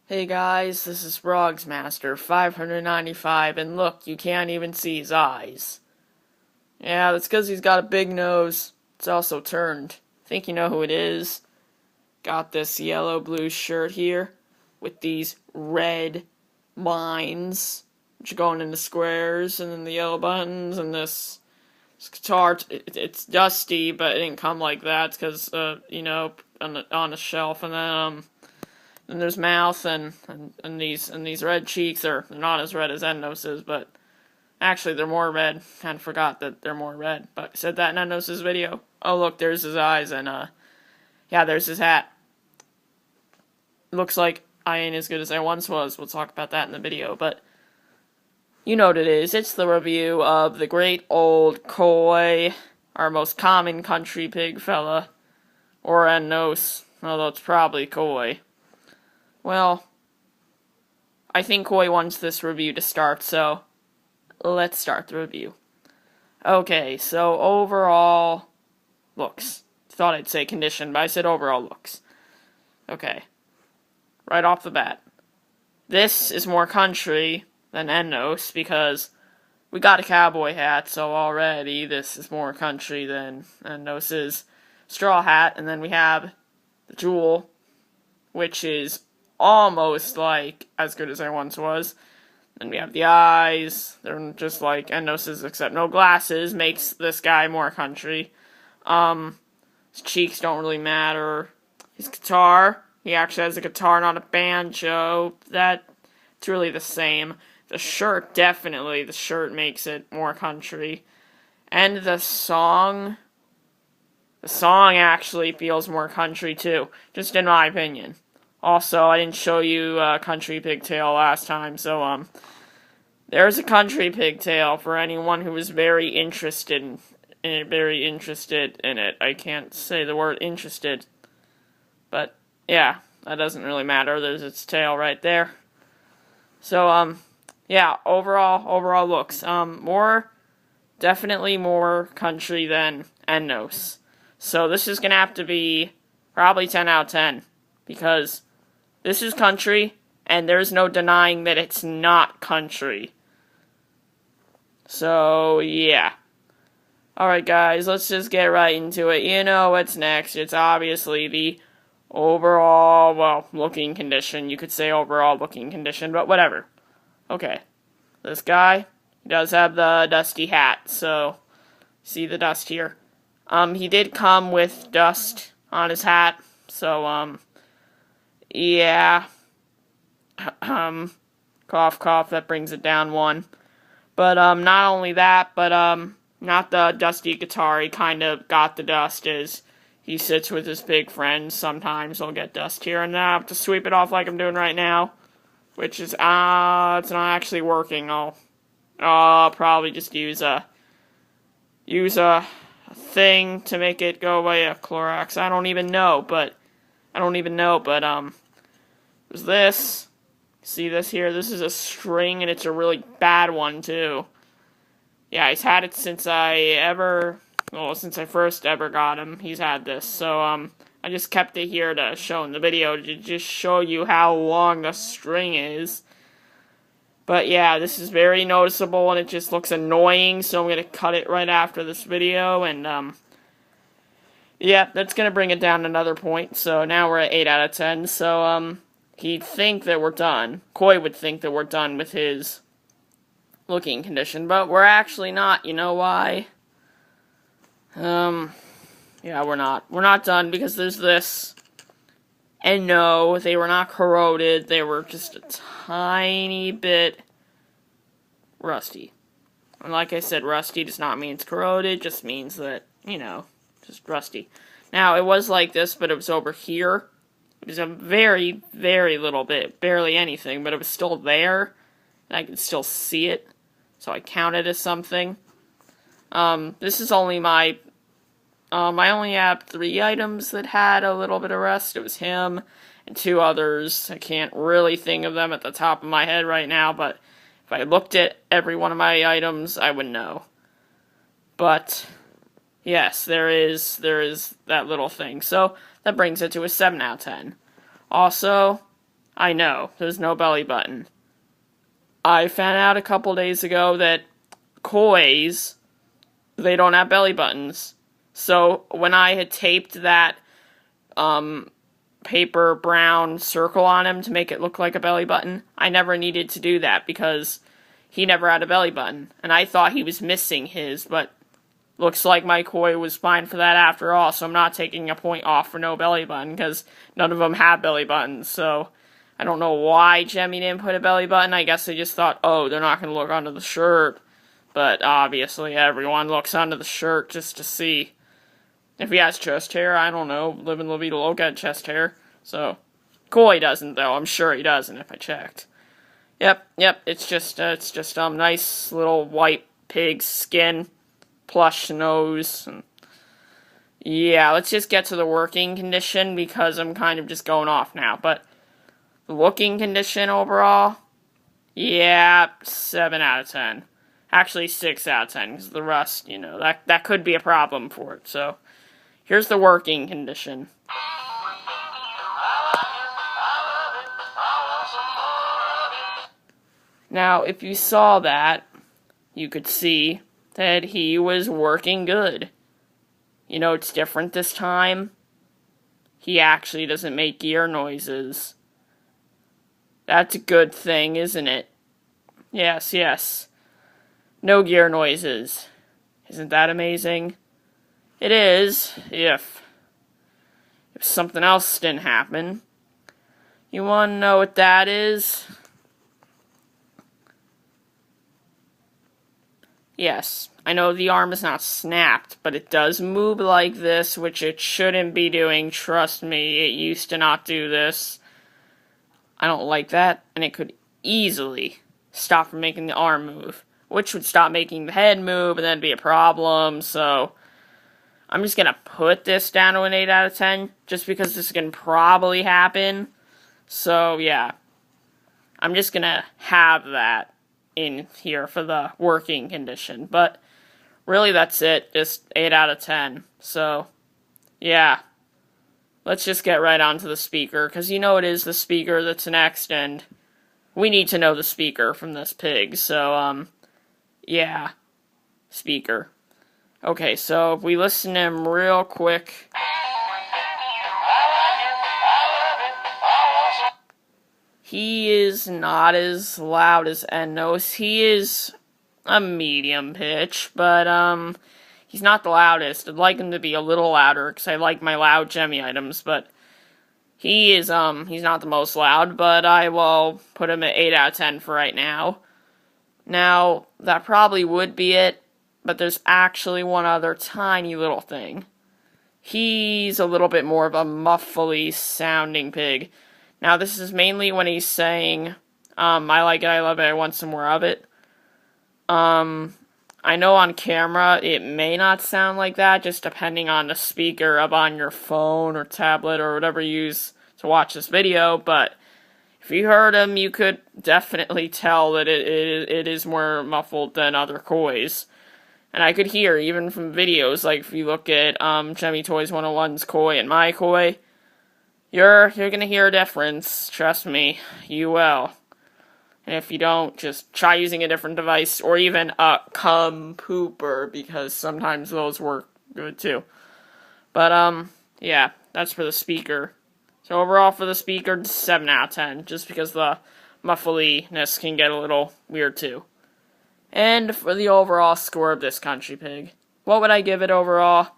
Hey guys, this is Frogsmaster 595, and look, you can't even see his eyes. Yeah, that's because he's got a big nose. It's also turned. Think you know who it is? Got this yellow-blue shirt here with these red lines, which are going into squares, and then the yellow buttons, and this guitar. It's dusty, but it didn't come like that. It's because, on the shelf, and then there's mouth and these red cheeks. They're not as red as Ennos's, but actually they're more red. Kind of forgot that they're more red, but I said that in Ennos's video. Oh look, there's his eyes, and yeah, there's his hat. Looks like I ain't as good as I once was. We'll talk about that in the video, but you know what it is. It's the review of the great old Koi, our most common country pig fella, or Ennos, although it's probably Koi. Well, I think Koi wants this review to start, so let's start the review. Okay, so overall looks. Thought I'd say condition, but I said overall looks. Okay, right off the bat. This is more country than Ennos because we got a cowboy hat, so already this is more country than Ennos's straw hat, and then we have the jewel, which is almost like as good as I once was. Then we have the eyes. They're just like Ennos's, except no glasses. Makes this guy more country. His cheeks don't really matter. His guitar. He actually has a guitar, not a banjo. It's really the same. The shirt, definitely. The shirt makes it more country. And the song. The song actually feels more country too. Just in my opinion. Also, I didn't show you Country Pigtail last time, so there's a Country Pigtail for anyone who is very interested in it. I can't say the word interested, but yeah, that doesn't really matter. There's its tail right there. So yeah, overall looks definitely more country than Ennos. So this is gonna have to be probably 10 out of 10 because this is country, and there's no denying that it's not country. So, yeah. Alright, guys, let's just get right into it. You know what's next. It's obviously the overall, well, looking condition. You could say overall looking condition, but whatever. Okay. This guy, he does have the dusty hat, so, see the dust here. He did come with dust on his hat, so, yeah. Cough, cough, that brings it down one. But, not only that, but, not the dusty guitar. He kind of got the dust as he sits with his big friends. Sometimes he'll get dust here and there. I have to sweep it off like I'm doing right now. Which is, it's not actually working. I'll probably just use a thing to make it go away, a Clorox. I don't even know, but, there's this. See this here? This is a string, and it's a really bad one, too. Yeah, he's had it since since I first ever got him. He's had this. So, I just kept it here to show in the video to just show you how long the string is. But yeah, this is very noticeable, and it just looks annoying, so I'm going to cut it right after this video, and, yeah, that's going to bring it down another point. So now we're at 8 out of 10. So, he'd think that we're done. Koi would think that we're done with his looking condition, but we're actually not. You know why? Yeah, we're not. We're not done because there's this. And no, they were not corroded. They were just a tiny bit rusty. And like I said, rusty does not mean it's corroded. It just means that, just rusty. Now, it was like this, but it was over here. It was a very, very little bit. Barely anything, but it was still there. And I could still see it. So I count it as something. This is only I only have 3 items that had a little bit of rust. It was him and 2 others. I can't really think of them at the top of my head right now, but if I looked at every one of my items, I would know. But yes, there is that little thing. So that brings it to a 7 out of 10. Also, I know, there's no belly button. I found out a couple days ago that kois, they don't have belly buttons. So when I had taped that paper brown circle on him to make it look like a belly button, I never needed to do that because he never had a belly button. And I thought he was missing his, but looks like my koi was fine for that after all, so I'm not taking a point off for no belly button because none of them have belly buttons. So I don't know why Jemmy didn't put a belly button. I guess they just thought, oh, they're not going to look under the shirt. But obviously everyone looks under the shirt just to see. If he has chest hair, I don't know. Living La Vida Loca had chest hair. So, koi doesn't, though. I'm sure he doesn't if I checked. Yep. It's just nice little white pig skin, plush nose. And yeah, let's just get to the working condition because I'm kind of just going off now. But the looking condition overall, yeah, 7 out of 10. Actually, 6 out of 10 because the rust, that could be a problem for it. So, here's the working condition. Now, if you saw that, you could see that he was working good. It's different this time. He actually doesn't make gear noises. That's a good thing, isn't it? Yes. No gear noises. Isn't that amazing? It is, if something else didn't happen. You want to know what that is? Yes, I know the arm is not snapped, but it does move like this, which it shouldn't be doing. Trust me, it used to not do this. I don't like that, and it could easily stop from making the arm move, which would stop making the head move, and then be a problem, so I'm just gonna put this down to an 8 out of 10, just because this can probably happen. So, yeah. I'm just gonna have that in here for the working condition. But, really, that's it. Just 8 out of 10. So, yeah. Let's just get right on to the speaker, because it is the speaker that's next, and we need to know the speaker from this pig. So, yeah. Speaker. Okay, so if we listen to him real quick. He is not as loud as Ennos. He is a medium pitch, but he's not the loudest. I'd like him to be a little louder, because I like my loud Jemmy items, but he's not the most loud, but I will put him at 8 out of 10 for right now. Now, that probably would be it. But there's actually one other tiny little thing. He's a little bit more of a muffly sounding pig. Now, this is mainly when he's saying, I like it, I love it, I want some more of it. I know on camera it may not sound like that, just depending on the speaker up on your phone or tablet or whatever you use to watch this video, but if you heard him, you could definitely tell that it is more muffled than other kois. And I could hear, even from videos, like if you look at Jemmy Toys 101's koi and my koi, you're gonna hear a difference. Trust me, you will. And if you don't, just try using a different device, or even a Compooper, because sometimes those work good too. But, yeah, that's for the speaker. So overall for the speaker, 7 out of 10, just because the muffliness can get a little weird too. And for the overall score of this country pig, what would I give it overall?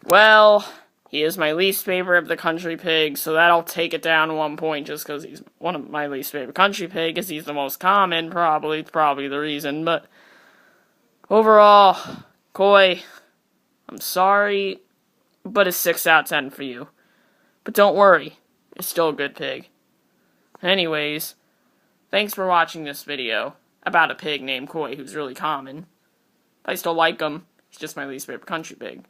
Well, he is my least favorite of the country pigs, so that'll take it down 1 point just because he's one of my least favorite country pig, because he's the most common, probably. It's probably the reason, but overall, koi, I'm sorry, but a 6 out of 10 for you. But don't worry, it's still a good pig. Anyways, thanks for watching this video about a pig named Koi who's really common. I still like him. He's just my least favorite country pig.